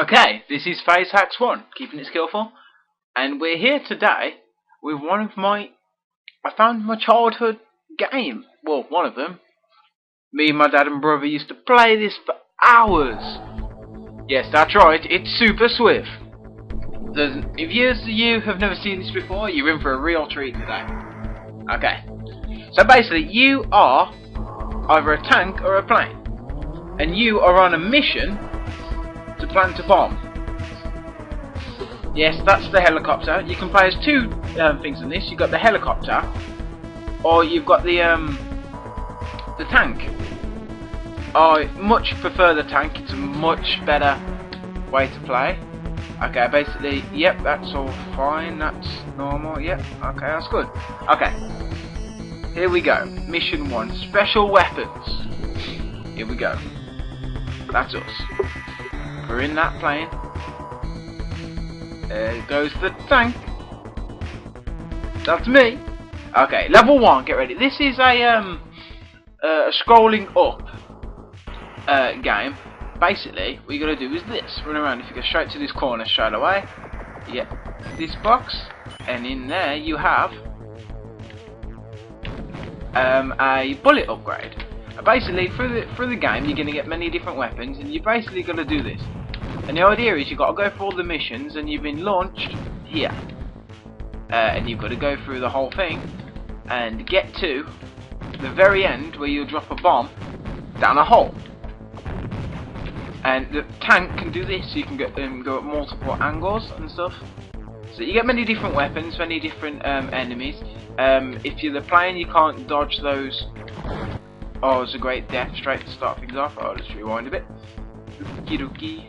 Okay, this is Phase Hacks 1, keeping it skillful, and we're here today with I found my childhood game. Well, one of them. Me and my dad and brother used to play this for hours. Yes, that's right, it's Super Swiv. If you have never seen this before, you're in for a real treat today. Okay, so basically you are either a tank or a plane, and you are on a mission to plant a bomb. Yes, that's the helicopter. You can play as two things in this. You've got the helicopter, or you've got the tank. I much prefer the tank. It's a much better way to play. Okay, basically, yep, that's all fine. That's normal. Yep, okay, that's good. Okay, here we go. Mission 1, special weapons. Here we go. That's us. We're in that plane. There goes the tank. That's me. Okay, level 1. Get ready. This is a scrolling up game. Basically, what you gotta do is this: run around. If you go straight to this corner straight away, you get this box, and in there you have a bullet upgrade. Basically, through the game, you're gonna get many different weapons, and you basically gotta do this. And the idea is you've got to go through all the missions, and you've been launched here. And you've got to go through the whole thing and get to the very end where you'll drop a bomb down a hole. And the tank can do this, so you can go at multiple angles and stuff. So you get many different weapons, many different enemies. If you're the plane, you can't dodge those. Oh, it's a great death straight to start things off. I'll just rewind a bit. Okie dokie.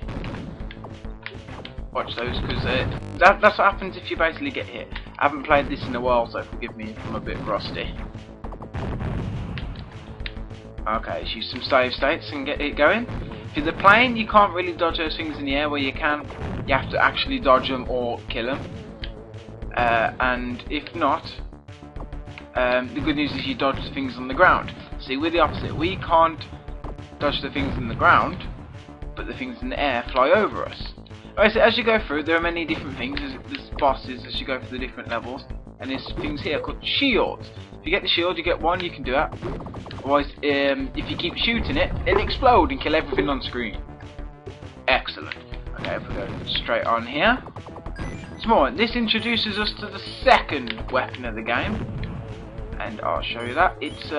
Watch those, because that's what happens if you basically get hit. I haven't played this in a while, so forgive me if I'm a bit rusty. Okay, let's use some save states and get it going. If you're the plane, you can't really dodge those things in the air. Where you can, you have to actually dodge them or kill them. And if not, the good news is you dodge the things on the ground. See, we're the opposite. We can't dodge the things in the ground, but the things in the air fly over us. Alright, so as you go through, there are many different things. There's bosses as you go through the different levels, and there's things here called shields. If you get the shield, you get one, you can do it. Otherwise, if you keep shooting it, it'll explode and kill everything on screen. Excellent. Okay, if we go straight on here. Small. This introduces us to the second weapon of the game, and I'll show you that. It's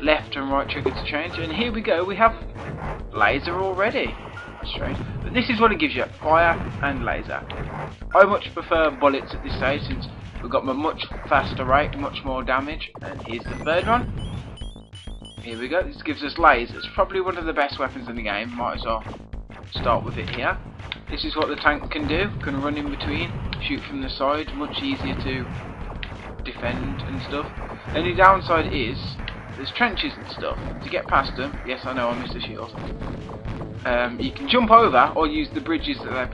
left and right trigger to change, and here we go. We have laser already. Strange. But this is what it gives you: fire and laser. I much prefer bullets at this stage, since we've got a much faster rate, much more damage. And here's the third one. Here we go. This gives us lasers. Probably one of the best weapons in the game. Might as well start with it here. This is what the tank can do. Can run in between, shoot from the side. Much easier to defend and stuff. The only downside is there's trenches and stuff. To get past them, yes, I know I missed a shield. You can jump over or use the bridges that they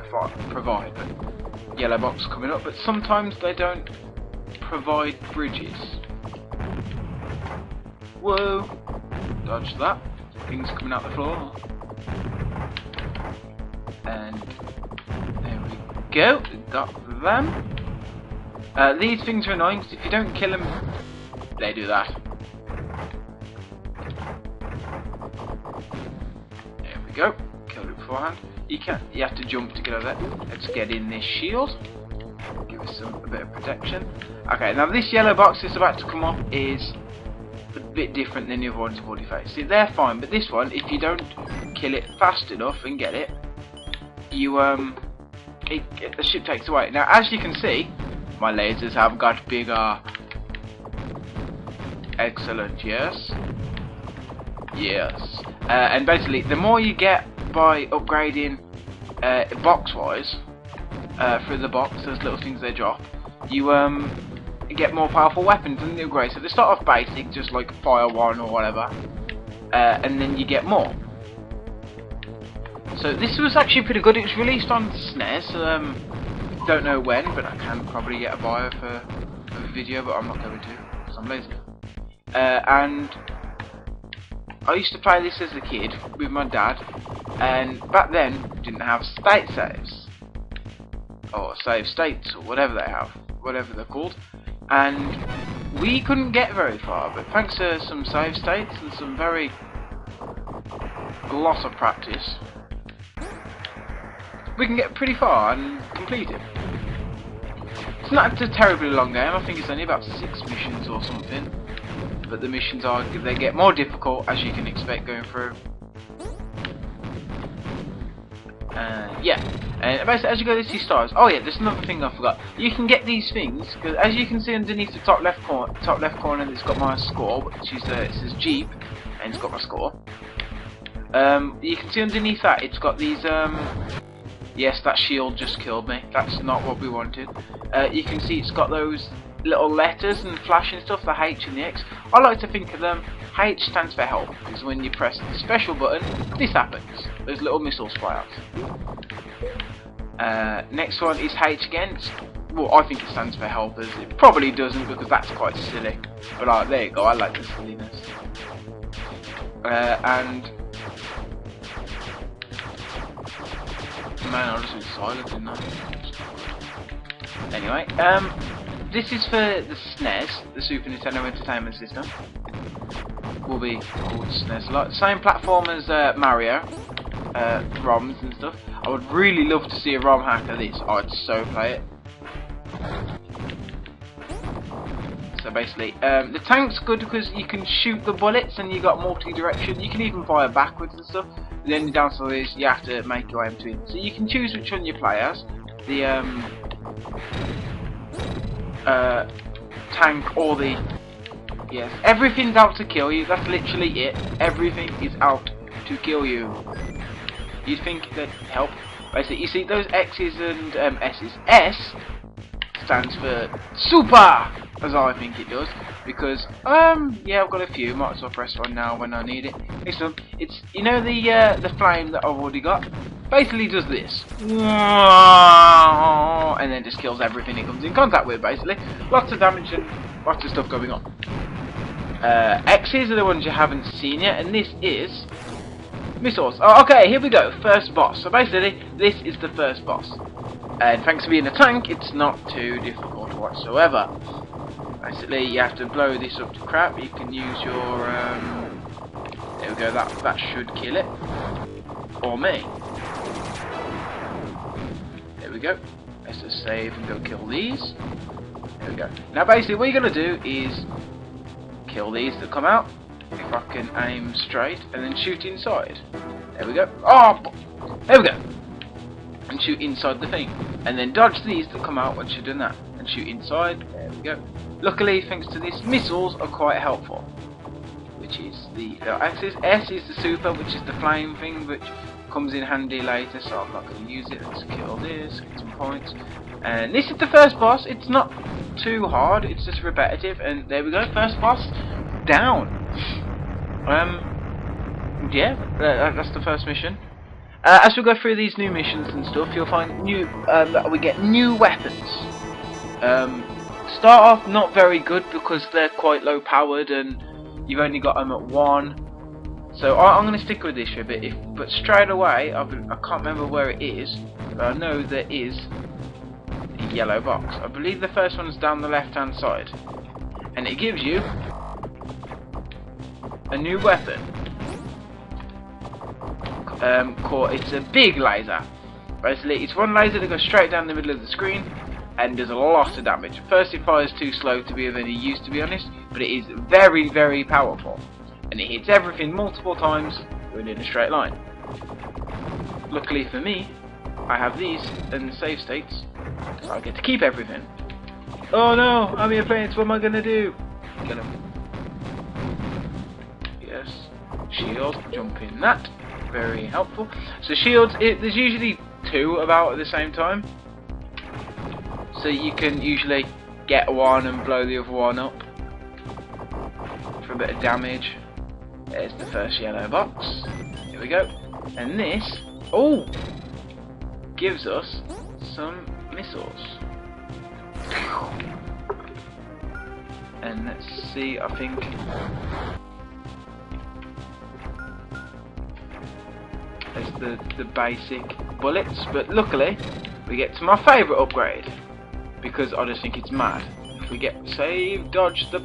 provide. But yellow box coming up, but sometimes they don't provide bridges. Whoa! Dodge that. Things coming out the floor. And there we go. Got them. These things are annoying because if you don't kill them, they do that. Go, killed it beforehand. You have to jump to get over there. Let's get in this shield. Give us a bit of protection. Okay, now this yellow box that's about to come up is a bit different than the other ones you've already faced. See, they're fine, but this one, if you don't kill it fast enough and get it, you the ship takes away. Now, as you can see, my lasers have got bigger. Excellent, yes. Yes. And basically, the more you get by upgrading box-wise through the box, those little things they drop, you get more powerful weapons and the upgrade. So they start off basic, just like Fire 1 or whatever, and then you get more. So this was actually pretty good. It was released on SNES. Don't know when, but I can probably get a bio for a video, but I'm not going to because I'm lazy. And I used to play this as a kid with my dad, And back then, we didn't have state saves. Or save states, or whatever they have. Whatever they're called. And we couldn't get very far, but thanks to some save states and some a lot of practice, we can get pretty far and complete it. It's not a terribly long game. I think it's only about 6 missions or something, but the missions they get more difficult, as you can expect going through. Yeah, and basically as you go to these stars. Oh yeah, there's another thing I forgot. You can get these things because, as you can see underneath the top left corner, it's got my score, which is it says Jeep, and it's got my score. You can see underneath that it's got these. Yes, that shield just killed me. That's not what we wanted. You can see it's got those little letters and flashing stuff, the H and the X. I like to think of them. H stands for help, because when you press the special button, this happens. Those little missiles fly out. Next one is H again. Well, I think it stands for helpers. It probably doesn't, because that's quite silly. But there you go, I like the silliness. And man, I just went silent, didn't I? Anyway, this is for the SNES, the Super Nintendo Entertainment System. Will be called SNES. Like same platform as Mario, ROMs and stuff. I would really love to see a ROM hack of this. I'd so play it. So basically, the tank's good because you can shoot the bullets and you got multi-direction. You can even fire backwards and stuff. The only downside is you have to make your way in between. So you can choose which one you play as. The tank or the... Yes, everything's out to kill you. That's literally it. Everything is out to kill you. You'd think that help. Basically, you see those X's and S's. S stands for super, as I think it does, because yeah, I've got a few. Might as well press one now when I need it. It's you know the flame that I've already got. Basically does this, and then just kills everything it comes in contact with. Basically, lots of damage and lots of stuff going on. X's are the ones you haven't seen yet, and this is missiles. Oh, okay, here we go. First boss. So basically, this is the first boss. And thanks to being a tank, it's not too difficult whatsoever. Basically, you have to blow this up to crap. You can use your... there we go, that should kill it. Or me. There we go. Let's just save and go kill these. There we go. Now basically, what you're going to do is kill these that come out. If I can aim straight, and then shoot inside. There we go. Oh! There we go. And shoot inside the thing, and then dodge these that come out once you've done that, and shoot inside. There we go. Luckily, thanks to this, missiles are quite helpful, which is the axis. S is the super, which is the flame thing, which comes in handy later, so I'm not going to use it. Let's kill this, get some points. And this is the first boss. It's not too hard, it's just repetitive, and there we go, first boss down. Yeah, that's the first mission. As we go through these new missions and stuff, you'll find new that we get new weapons. Start off not very good because they're quite low powered and you've only got them at 1. So I'm going to stick with this for a bit. But straight away, I can't remember where it is, but I know there is a yellow box. I believe the first one's down the left-hand side, and it gives you a new weapon. It's a big laser. Basically, it's one laser that goes straight down the middle of the screen and does a lot of damage. First, it fires too slow to be of any use, to be honest, but it is very, very powerful, and it hits everything multiple times going in a straight line. Luckily for me, I have these and the save states, so I get to keep everything. Oh no, I'm here playing. What am I gonna do? Kill him. Yes, shield, jump in that. Very helpful. So shields, there's usually 2 about at the same time, so you can usually get one and blow the other one up for a bit of damage. There's the first yellow box. Here we go. And this, oh, gives us some missiles. And let's see, I think the basic bullets, but luckily we get to my favourite upgrade, because I just think it's mad. If we get save, dodge the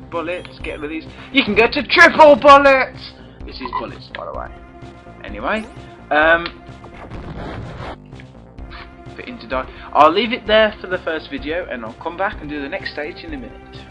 bullets, get rid of these, you can go to triple bullets! This is bullets, by the way. Anyway, fit into die. I'll leave it there for the first video, and I'll come back and do the next stage in a minute.